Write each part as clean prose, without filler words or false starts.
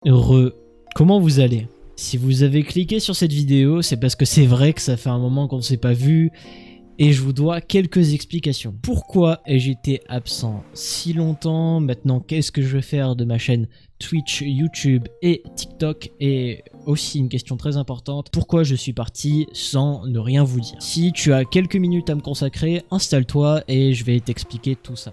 Heureux, comment vous allez? Si vous avez cliqué sur cette vidéo, c'est parce que c'est vrai que ça fait un moment qu'on ne s'est pas vu et je vous dois quelques explications. Pourquoi ai-je été absent si longtemps? Maintenant, qu'est-ce que je vais faire de ma chaîne Twitch, YouTube et TikTok? Et aussi une question très importante, pourquoi je suis parti sans ne rien vous dire? Si tu as quelques minutes à me consacrer, installe-toi et je vais t'expliquer tout ça.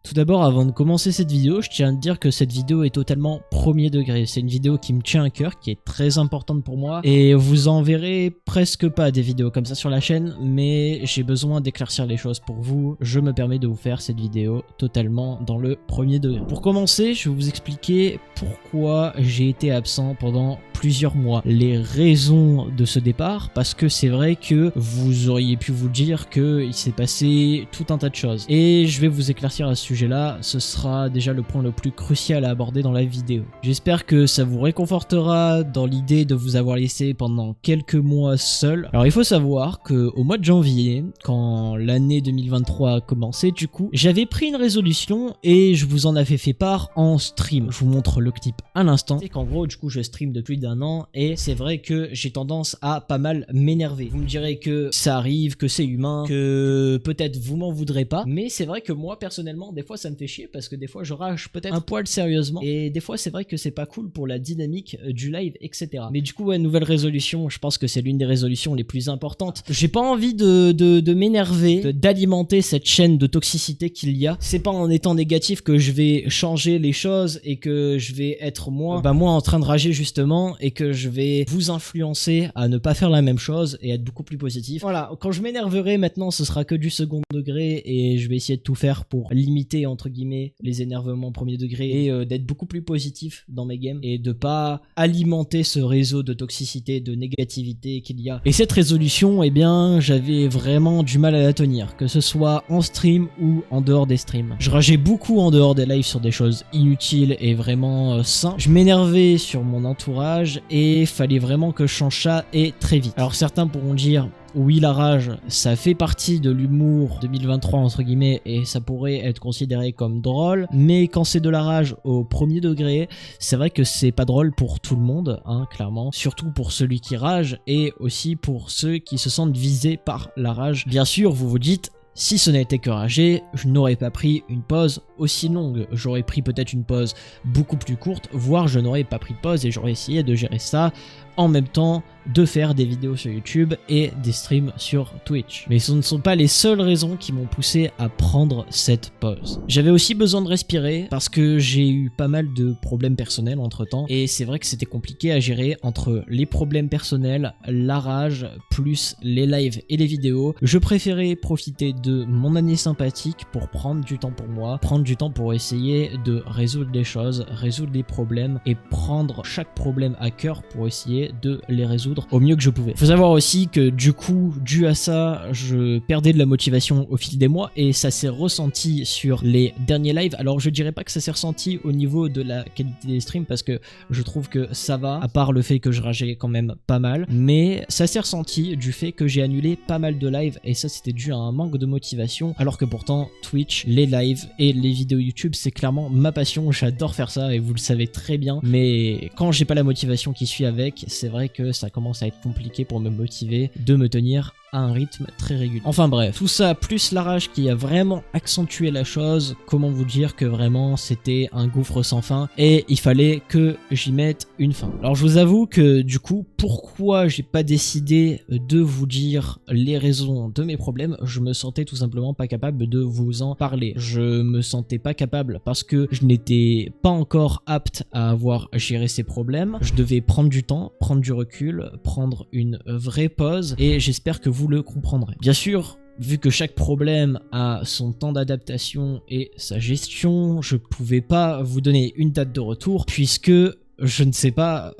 Tout d'abord, avant de commencer cette vidéo, je tiens à te dire que cette vidéo est totalement premier degré. C'est une vidéo qui me tient à cœur, qui est très importante pour moi. Et vous en verrez presque pas des vidéos comme ça sur la chaîne, mais j'ai besoin d'éclaircir les choses pour vous. Je me permets de vous faire cette vidéo totalement dans le premier degré. Pour commencer, je vais vous expliquer pourquoi j'ai été absent pendant plusieurs mois. Les raisons de ce départ, parce que c'est vrai que vous auriez pu vous dire qu'il s'est passé tout un tas de choses. Et je vais vous éclaircir à ce sujet-là, ce sera déjà le point le plus crucial à aborder dans la vidéo. J'espère que ça vous réconfortera dans l'idée de vous avoir laissé pendant quelques mois seul. Alors il faut savoir qu'au mois de janvier, quand l'année 2023 a commencé, du coup, j'avais pris une résolution et je vous en avais fait part en stream. Je vous montre le clip à l'instant. C'est qu'en gros, du coup, je stream depuis d'un an et c'est vrai que j'ai tendance à pas mal m'énerver. Vous me direz que ça arrive, que c'est humain, que peut-être vous m'en voudrez pas, mais c'est vrai que moi, personnellement, des fois ça me fait chier parce que des fois je rage peut-être un poil sérieusement et des fois c'est vrai que c'est pas cool pour la dynamique du live, etc. Mais du coup, ouais, nouvelle résolution, je pense que c'est l'une des résolutions les plus importantes. J'ai pas envie de m'énerver, d'alimenter cette chaîne de toxicité qu'il y a. C'est pas en étant négatif que je vais changer les choses et que je vais être moins en train de rager justement et que je vais vous influencer à ne pas faire la même chose et être beaucoup plus positif. Voilà, quand je m'énerverai maintenant, ce sera que du second degré et je vais essayer de tout faire pour limiter entre guillemets les énervements premier degré et d'être beaucoup plus positif dans mes games et de pas alimenter ce réseau de toxicité, de négativité qu'il y a. Et cette résolution, eh bien, j'avais vraiment du mal à la tenir, que ce soit en stream ou en dehors des streams. Je rageais beaucoup en dehors des lives sur des choses inutiles et vraiment sains. Je m'énervais sur mon entourage et fallait vraiment que je change ça et très vite. Alors certains pourront dire oui, la rage, ça fait partie de l'humour 2023 entre guillemets et ça pourrait être considéré comme drôle, mais quand c'est de la rage au premier degré, c'est vrai que c'est pas drôle pour tout le monde, hein, clairement, surtout pour celui qui rage et aussi pour ceux qui se sentent visés par la rage. Bien sûr, vous vous dites, si ce n'était que rager, je n'aurais pas pris une pause aussi longue. J'aurais pris peut-être une pause beaucoup plus courte, voire je n'aurais pas pris de pause et j'aurais essayé de gérer ça en même temps de faire des vidéos sur YouTube et des streams sur Twitch. Mais ce ne sont pas les seules raisons qui m'ont poussé à prendre cette pause. J'avais aussi besoin de respirer parce que j'ai eu pas mal de problèmes personnels entre temps et c'est vrai que c'était compliqué à gérer entre les problèmes personnels, la rage, plus les lives et les vidéos. Je préférais profiter de mon année sympathique pour prendre du temps pour moi, prendre du temps pour essayer de résoudre les choses, résoudre les problèmes et prendre chaque problème à cœur pour essayer de les résoudre au mieux que je pouvais. Faut savoir aussi que du coup, dû à ça, je perdais de la motivation au fil des mois et ça s'est ressenti sur les derniers lives. Alors je dirais pas que ça s'est ressenti au niveau de la qualité des streams parce que je trouve que ça va, à part le fait que je rageais quand même pas mal, mais ça s'est ressenti du fait que j'ai annulé pas mal de lives et ça c'était dû à un manque de motivation alors que pourtant Twitch, les lives et les vidéos YouTube c'est clairement ma passion, j'adore faire ça et vous le savez très bien, mais quand j'ai pas la motivation qui suit avec, c'est vrai que ça commence à être compliqué pour me motiver de me tenir à un rythme très régulier. Enfin bref, tout ça plus la rage qui a vraiment accentué la chose, comment vous dire que vraiment c'était un gouffre sans fin et il fallait que j'y mette une fin. Alors je vous avoue que du coup, pourquoi j'ai pas décidé de vous dire les raisons de mes problèmes, je me sentais tout simplement pas capable de vous en parler. Je me sentais pas capable parce que je n'étais pas encore apte à avoir géré ces problèmes. Je devais prendre du temps, prendre du recul, prendre une vraie pause et j'espère que vous le comprendrez. Bien sûr, vu que chaque problème a son temps d'adaptation et sa gestion, je pouvais pas vous donner une date de retour puisque je ne sais pas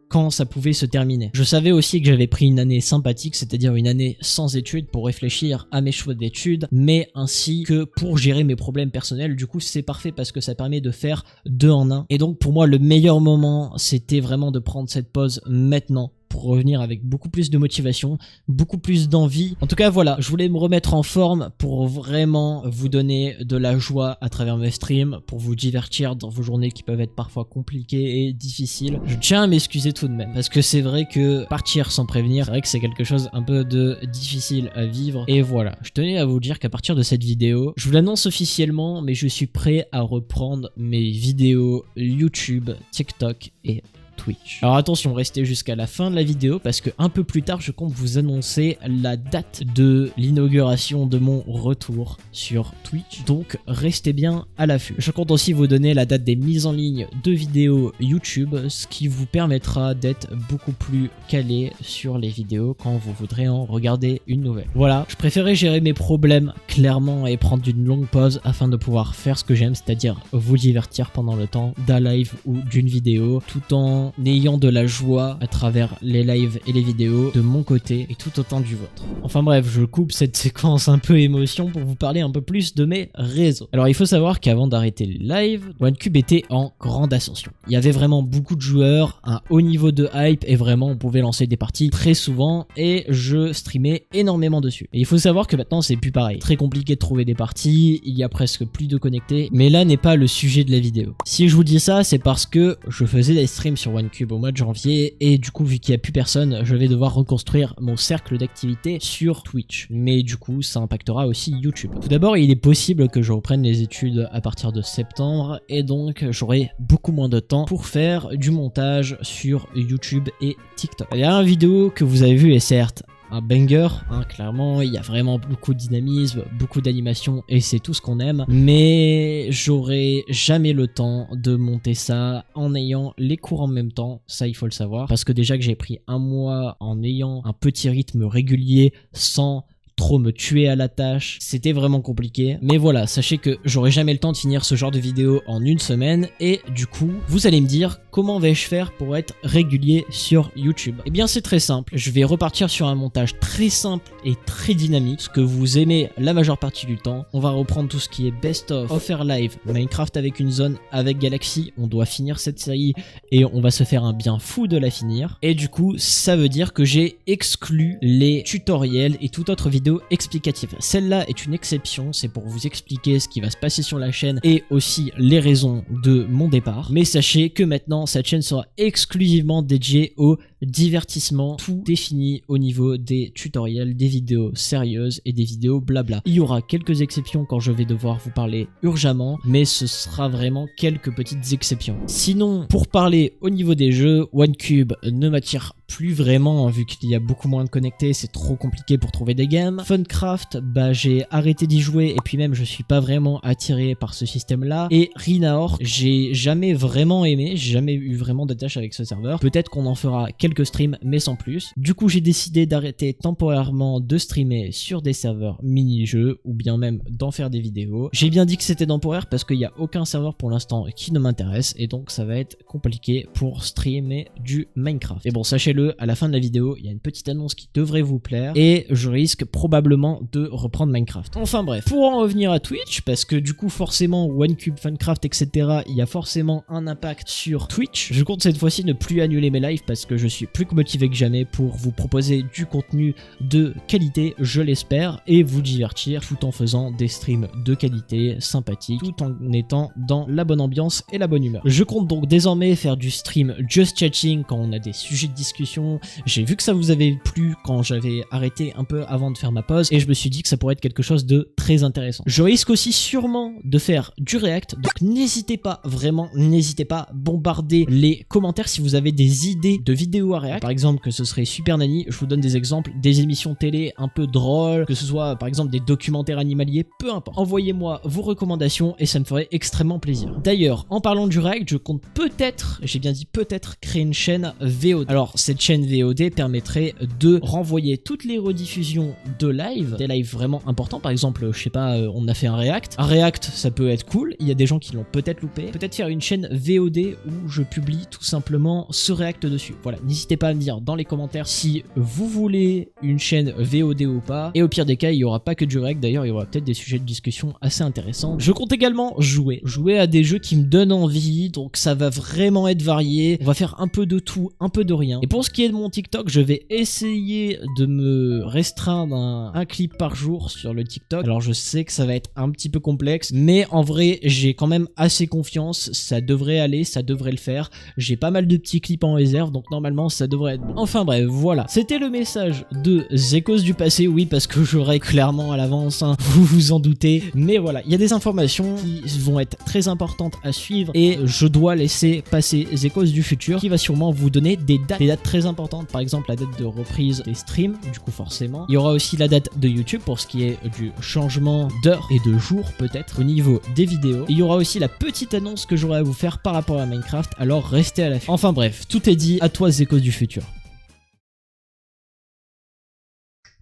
quand ça pouvait se terminer. Je savais aussi que j'avais pris une année sympathique, c'est-à-dire une année sans études pour réfléchir à mes choix d'études, mais ainsi que pour gérer mes problèmes personnels. Du coup, c'est parfait parce que ça permet de faire deux en un. Et donc, pour moi, le meilleur moment, c'était vraiment de prendre cette pause maintenant pour revenir avec beaucoup plus de motivation, beaucoup plus d'envie. En tout cas voilà, je voulais me remettre en forme pour vraiment vous donner de la joie à travers mes streams, pour vous divertir dans vos journées qui peuvent être parfois compliquées et difficiles. Je tiens à m'excuser tout de même, parce que c'est vrai que partir sans prévenir, c'est vrai que c'est quelque chose un peu de difficile à vivre. Et voilà, je tenais à vous dire qu'à partir de cette vidéo, je vous l'annonce officiellement, mais je suis prêt à reprendre mes vidéos YouTube, TikTok et Twitch. Alors attention, restez jusqu'à la fin de la vidéo parce que un peu plus tard, je compte vous annoncer la date de l'inauguration de mon retour sur Twitch. Donc restez bien à l'affût. Je compte aussi vous donner la date des mises en ligne de vidéos YouTube, ce qui vous permettra d'être beaucoup plus calé sur les vidéos quand vous voudrez en regarder une nouvelle. Voilà, je préférais gérer mes problèmes clairement et prendre une longue pause afin de pouvoir faire ce que j'aime, c'est-à-dire vous divertir pendant le temps d'un live ou d'une vidéo, tout en ayant de la joie à travers les lives et les vidéos de mon côté et tout autant du vôtre. Enfin bref, je coupe cette séquence un peu émotion pour vous parler un peu plus de mes réseaux. Alors il faut savoir qu'avant d'arrêter les lives, OneCube était en grande ascension. Il y avait vraiment beaucoup de joueurs, un haut niveau de hype et vraiment on pouvait lancer des parties très souvent et je streamais énormément dessus. Et il faut savoir que maintenant c'est plus pareil. Très compliqué de trouver des parties, il y a presque plus de connectés, mais là n'est pas le sujet de la vidéo. Si je vous dis ça, c'est parce que je faisais des streams sur OneCube au mois de janvier et du coup vu qu'il n'y a plus personne, je vais devoir reconstruire mon cercle d'activité sur Twitch. Mais du coup ça impactera aussi YouTube. Tout d'abord il est possible que je reprenne les études à partir de septembre et donc j'aurai beaucoup moins de temps pour faire du montage sur YouTube et TikTok. La dernière vidéo que vous avez vue est certes un banger, hein, clairement, il y a vraiment beaucoup de dynamisme, beaucoup d'animation et c'est tout ce qu'on aime, mais j'aurai jamais le temps de monter ça en ayant les cours en même temps, ça il faut le savoir, parce que déjà que j'ai pris un mois en ayant un petit rythme régulier sans trop me tuer à la tâche, c'était vraiment compliqué. Mais voilà, sachez que j'aurai jamais le temps de finir ce genre de vidéo en une semaine et du coup, vous allez me dire comment vais-je faire pour être régulier sur YouTube. Eh bien c'est très simple, je vais repartir sur un montage très simple et très dynamique, ce que vous aimez la majeure partie du temps. On va reprendre tout ce qui est best of, offer live, Minecraft avec une zone, avec Galaxy, on doit finir cette série et on va se faire un bien fou de la finir. Et du coup, ça veut dire que j'ai exclu les tutoriels et toute autre vidéo explicative. Celle-là est une exception, c'est pour vous expliquer ce qui va se passer sur la chaîne et aussi les raisons de mon départ. Mais sachez que maintenant, cette chaîne sera exclusivement dédiée au divertissement, tout défini au niveau des tutoriels, des vidéos sérieuses et des vidéos blabla. Il y aura quelques exceptions quand je vais devoir vous parler urgemment, mais ce sera vraiment quelques petites exceptions. Sinon, pour parler au niveau des jeux, OneCube ne m'attire plus vraiment, vu qu'il y a beaucoup moins de connectés, c'est trop compliqué pour trouver des games. Funcraft, bah j'ai arrêté d'y jouer et puis même je suis pas vraiment attiré par ce système là. Et Rinaor, j'ai jamais vraiment aimé, j'ai jamais eu vraiment d'attache avec ce serveur. Peut-être qu'on en fera quelques streams mais sans plus. Du coup j'ai décidé d'arrêter temporairement de streamer sur des serveurs mini-jeux ou bien même d'en faire des vidéos. J'ai bien dit que c'était temporaire parce qu'il n'y a aucun serveur pour l'instant qui ne m'intéresse et donc ça va être compliqué pour streamer du Minecraft. Et bon, sachez-le, à la fin de la vidéo, il y a une petite annonce qui devrait vous plaire et je risque probablement de reprendre Minecraft. Enfin bref, pour en revenir à Twitch, parce que du coup forcément OneCube, Funcraft, etc. il y a forcément un impact sur Twitch. Je compte cette fois-ci ne plus annuler mes lives parce que je suis plus motivé que jamais pour vous proposer du contenu de qualité, je l'espère, et vous divertir tout en faisant des streams de qualité, sympathiques, tout en étant dans la bonne ambiance et la bonne humeur. Je compte donc désormais faire du stream just chatting quand on a des sujets de discussion. J'ai vu que ça vous avait plu quand j'avais arrêté un peu avant de faire ma pause et je me suis dit que ça pourrait être quelque chose de très intéressant. Je risque aussi sûrement de faire du react, donc n'hésitez pas, vraiment n'hésitez pas, bombardez les commentaires si vous avez des idées de vidéos à react. Par exemple que ce serait Super Nanny, je vous donne des exemples, des émissions télé un peu drôles, que ce soit par exemple des documentaires animaliers, peu importe. Envoyez-moi vos recommandations et ça me ferait extrêmement plaisir. D'ailleurs, en parlant du react, je compte peut-être, j'ai bien dit peut-être, créer une chaîne VOD. Alors cette chaîne VOD permettrait de renvoyer toutes les rediffusions de live, des lives vraiment importants. Par exemple, je sais pas, on a fait un react. Un react, ça peut être cool. Il y a des gens qui l'ont peut-être loupé. Peut-être faire une chaîne VOD où je publie tout simplement ce react dessus. Voilà, n'hésitez pas à me dire dans les commentaires si vous voulez une chaîne VOD ou pas. Et au pire des cas, il y aura pas que du react. D'ailleurs, il y aura peut-être des sujets de discussion assez intéressants. Je compte également jouer à des jeux qui me donnent envie. Donc ça va vraiment être varié. On va faire un peu de tout, un peu de rien. Et pour ce qui est de mon TikTok, je vais essayer de me restreindre un clip par jour sur le TikTok. Alors je sais que ça va être un petit peu complexe, mais en vrai j'ai quand même assez confiance, ça devrait aller, ça devrait le faire. J'ai pas mal de petits clips en réserve, donc normalement ça devrait être bon. Enfin bref, voilà, c'était le message de Zekos du passé, oui, parce que j'aurais clairement à l'avance, hein, vous vous en doutez, mais voilà, il y a des informations qui vont être très importantes à suivre et je dois laisser passer Zekos du futur qui va sûrement vous donner des dates très importantes, par exemple la date de reprise des streams, du coup forcément. Il y aura aussi la date de YouTube pour ce qui est du changement d'heure et de jour peut-être au niveau des vidéos. Et il y aura aussi la petite annonce que j'aurai à vous faire par rapport à Minecraft, alors restez à l'affût. Enfin bref, tout est dit, à toi Zekos du futur.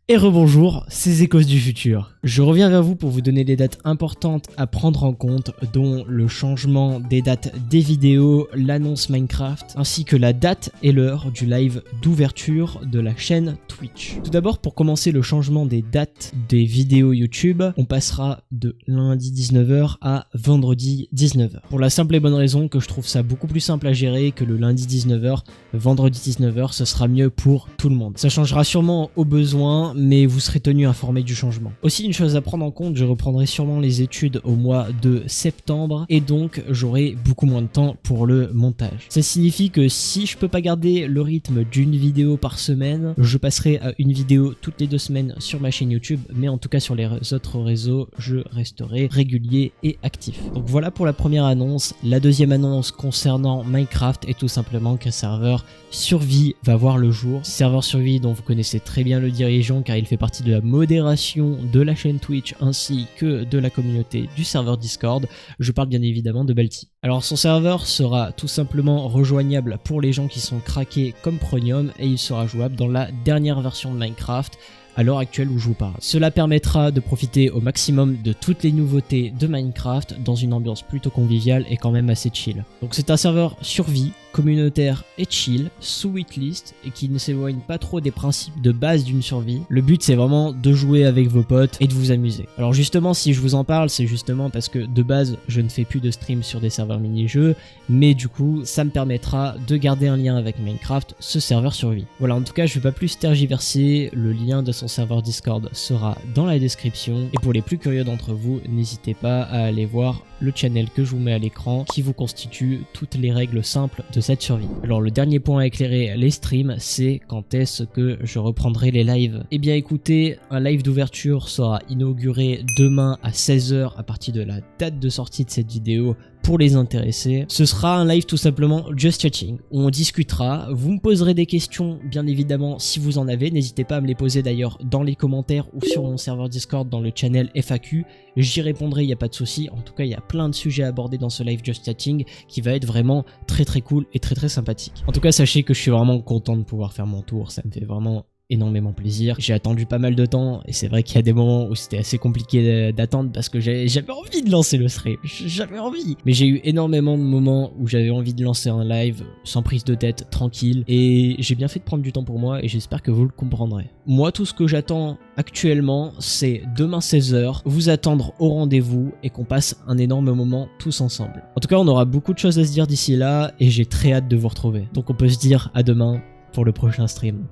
Et rebonjour, c'est Zekos du futur. Je reviens vers vous pour vous donner des dates importantes à prendre en compte, dont le changement des dates des vidéos, l'annonce Minecraft, ainsi que la date et l'heure du live d'ouverture de la chaîne Twitch. Tout d'abord, pour commencer le changement des dates des vidéos YouTube, on passera de lundi 19h à vendredi 19h. Pour la simple et bonne raison que je trouve ça beaucoup plus simple à gérer que le lundi 19h, vendredi 19h, ce sera mieux pour tout le monde. Ça changera sûrement au besoin, mais vous serez tenu informé du changement. Aussi une chose à prendre en compte, je reprendrai sûrement les études au mois de septembre et donc j'aurai beaucoup moins de temps pour le montage. Ça signifie que si je peux pas garder le rythme d'une vidéo par semaine, je passerai à une vidéo toutes les 2 semaines sur ma chaîne YouTube, mais en tout cas sur les autres réseaux, je resterai régulier et actif. Donc voilà pour la première annonce. La deuxième annonce concernant Minecraft est tout simplement qu'un serveur survie va voir le jour. Serveur survie dont vous connaissez très bien le dirigeant car il fait partie de la modération de la chaîne Twitch ainsi que de la communauté du serveur Discord. Je parle bien évidemment de Balti. Alors son serveur sera tout simplement rejoignable pour les gens qui sont craqués comme Premium et il sera jouable dans la dernière version de Minecraft à l'heure actuelle où je vous parle. Cela permettra de profiter au maximum de toutes les nouveautés de Minecraft dans une ambiance plutôt conviviale et quand même assez chill. Donc c'est un serveur survie, communautaire et chill, sous waitlist et qui ne s'éloigne pas trop des principes de base d'une survie. Le but c'est vraiment de jouer avec vos potes et de vous amuser. Alors justement si je vous en parle c'est justement parce que de base je ne fais plus de stream sur des serveurs mini-jeux, mais du coup ça me permettra de garder un lien avec Minecraft, ce serveur survie. Voilà, en tout cas je vais pas plus tergiverser, le lien de son serveur Discord sera dans la description et pour les plus curieux d'entre vous, n'hésitez pas à aller voir le channel que je vous mets à l'écran qui vous constitue toutes les règles simples de cette survie. Alors le dernier point à éclairer les streams, c'est quand est-ce que je reprendrai les lives. Eh bien écoutez, un live d'ouverture sera inauguré demain à 16h à partir de la date de sortie de cette vidéo. Pour les intéressés, ce sera un live tout simplement just chatting, où on discutera, vous me poserez des questions bien évidemment si vous en avez, n'hésitez pas à me les poser d'ailleurs dans les commentaires ou sur mon serveur Discord dans le channel FAQ, j'y répondrai, il n'y a pas de souci. En tout cas il y a plein de sujets à aborder dans ce live just chatting qui va être vraiment très cool et très sympathique. En tout cas sachez que je suis vraiment content de pouvoir faire mon tour, ça me fait vraiment énormément plaisir. J'ai attendu pas mal de temps et c'est vrai qu'il y a des moments où c'était assez compliqué d'attendre parce que j'avais envie de lancer le stream, j'avais envie. Mais j'ai eu énormément de moments où j'avais envie de lancer un live sans prise de tête, tranquille, et j'ai bien fait de prendre du temps pour moi et j'espère que vous le comprendrez. Moi tout ce que j'attends actuellement c'est demain 16h, vous attendre au rendez-vous et qu'on passe un énorme moment tous ensemble. En tout cas on aura beaucoup de choses à se dire d'ici là et j'ai très hâte de vous retrouver. Donc on peut se dire à demain pour le prochain stream.